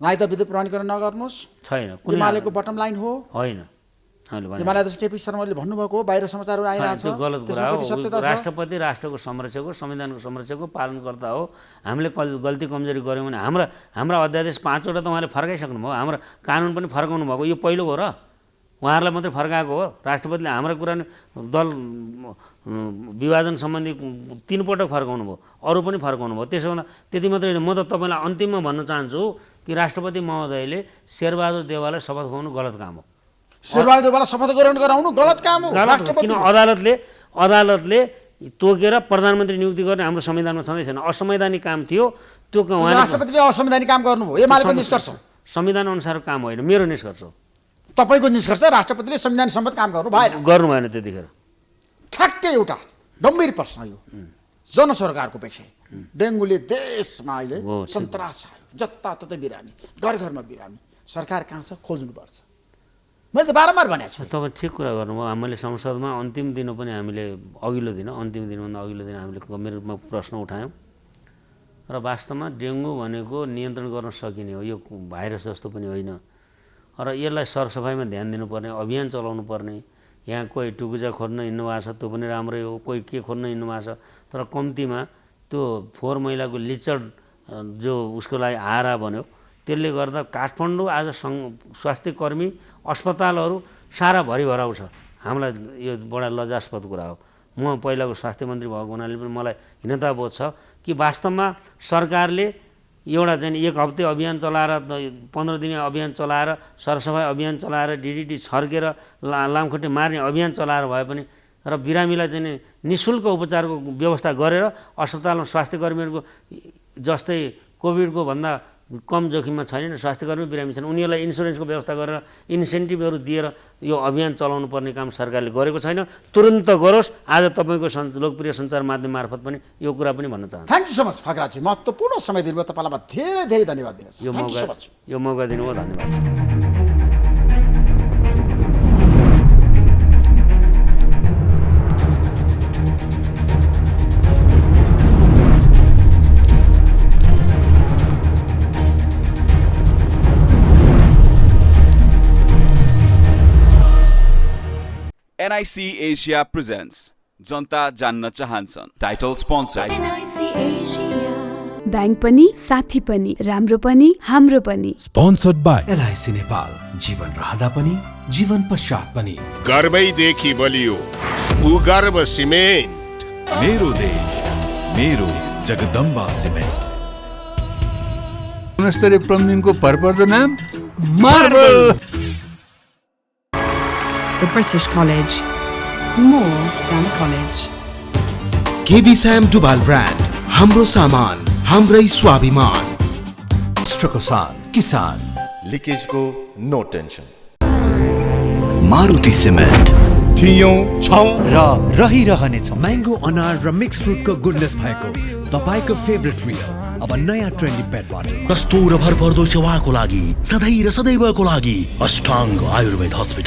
S12: नागरिकता विधेयक प्रमाणीकरण नगर्नुहोस्
S2: छैन,
S12: एमालेको बटम लाइन हो
S2: होइन।
S12: एमाले अध्यक्ष केपी शर्माले भन्नुभएको बाहिर समाचारहरू आइरहेछ,
S2: त्यो गलत कुरा हो। राष्ट्रपति राष्ट्रको संरक्षक हो, संविधानको संरक्षक हो, पालनकर्ता हो। हामीले गल्ती कमजोरी गऱ्यौँ भने हाम्रा अध्यादेश 5वटा त उहाँले फर्काइसक्नु भयो, हाम्रो कानुन पनि फर्काउनु भएको, यो पहिलो हो र? उहाँहरूलाई मात्रै फर्काएको हो? राष्ट्रपतिले हाम्रो कुरा दल विभाजन सम्बन्धी 3 पटक फर्काउनु भयो, अरू पनि फर्काउनु भयो। त्यसो भन्दा त्यति मात्रै होइन, म त तपाईँलाई अन्तिममा भन्न चाहन्छु कि राष्ट्रपति महोदयले शेरबहादुर देवाललाई शपथ खुवाउनु गलत काम हो।
S12: शेरबहादुर देवाललाई शपथ गराउनु गलत काम हो।
S2: किन अदालतले तोकेर प्रधानमन्त्री नियुक्ति गर्ने हाम्रो संविधानमा छँदै छैन, असंवैधानिक काम थियो त्यो।
S12: राष्ट्रपतिले असंवैधानिक काम गर्नुभयो, एमालेको निष्कर्ष
S2: संविधान अनुसार काम होइन, मेरो निष्कर्ष हो।
S12: तपाईँको निष्कर्ष राष्ट्रपतिले संविधान सम्मत काम
S2: गर्नु भएन त्यतिखेर।
S12: ठ्याक्कै एउटा गम्भीर प्रश्न यो जनसरकारको पेक्षा। डेङ्गुले देशमा अहिले सन्तास आयो, जताततै बिरामी, घर घरमा बिरामी। सरकार कहाँ छ? खोज्नुपर्छ। मैले त बारम्बार भनेको छु।
S2: तपाईँ ठिक कुरा गर्नुभयो। हामीले संसदमा अन्तिम दिन पनि हामीले अघिल्लो दिन, अन्तिम दिनभन्दा अघिल्लो दिन हामीले गम्भीरमा प्रश्न उठायौँ र वास्तवमा डेङ्गु भनेको नियन्त्रण गर्न सकिने हो, यो भाइरस जस्तो पनि होइन। र यसलाई सरसफाइमा ध्यान दिनुपर्ने, अभियान चलाउनु पर्ने। यहाँ कोही टुकुजा खोज्न हिँड्नुभएको छ, त्यो पनि राम्रै हो, कोही के खोज्न हिँड्नुभएको छ, तर कम्तीमा त्यो फोहोर मैलाको लिचड जो उसको लागि आहारा बन्यो, त्यसले गर्दा काठमाडौँ आज स्वास्थ्य कर्मी अस्पतालहरू सारा भरिभराउ छ। हामीलाई यो बडा लज्जास्पद कुरा हो। म पहिलाको स्वास्थ्य मन्त्री भएको हुनाले पनि मलाई हीनताबोध छ कि वास्तवमा सरकारले एउटा चाहिँ 1 हप्ते अभियान चलाएर, 15 दिने अभियान चलाएर, सरसफाइ अभियान चलाएर, डिडिटी छर्केर लामखुट्टे मार्ने अभियान चलाएर भए पनि र बिरामीलाई चाहिँ निःशुल्क उपचारको व्यवस्था गरेर अस्पतालमा स्वास्थ्य कर्मीहरूको जस्तै कोभिडको भन्दा कम जोखिममा छैन स्वास्थ्य कर्मी बिरामी छन्, उनीहरूलाई इन्सुरेन्सको व्यवस्था गरेर इन्सेन्टिभहरू दिएर यो अभियान चलाउनु पर्ने काम सरकारले गरेको छैन। तुरन्त गरोस्। आज तपाईँको लोकप्रिय सञ्चार माध्यम मार्फत पनि यो कुरा पनि भन्न चाहन्छु।
S12: थ्याङ्क यू सो मच खगराजी, महत्त्वपूर्ण समय दिनुभयो, तपाईँलाई धेरै धेरै धन्यवाद दिन चाहन्छु।
S2: यो मौका दिनुभयो, धन्यवाद।
S1: NIC Asia presents जनता जान्न चाहन्छन्। टाइटल स्पोन्सर
S3: बैंक पनि साथी पनि, राम्रो पनि हाम्रो पनि।
S4: स्पोन्सर्ड बाय LIC नेपाल, जीवन रहँदा पनि जीवन पश्चात पनि।
S5: गर्वैदेखि बलियो भूगर्भ सिमेन्ट।
S6: मेरो देश, मेरो जगदम्बा सिमेन्ट।
S7: गुणस्तरीय प्लम्बिङको भरपर्दो नाम marble.
S8: The British College. More than a college.
S9: KB सैम डुबाल ब्रान्ड, हाम्रो सामान हाम्रै स्वाभिमान।
S4: राष्ट्रको सान, किसान।
S10: लिकेजको नो टेन्सन।
S11: मारुति सिमेन्ट,
S10: थियौं छौं
S4: र रहिरहनेछौँ। म्याङ्गो अनार र मिक्स फ्रुटको गुडनेस भएको तपाईको फेभरेट रियल अब नयाँ ट्रेन्डी पेट बटर।
S11: कस्तो र भरपर्दो सेवाको लागि सधैँ र सदैवको लागि अष्टाङ्ग आयुर्वेद हस्पिटल।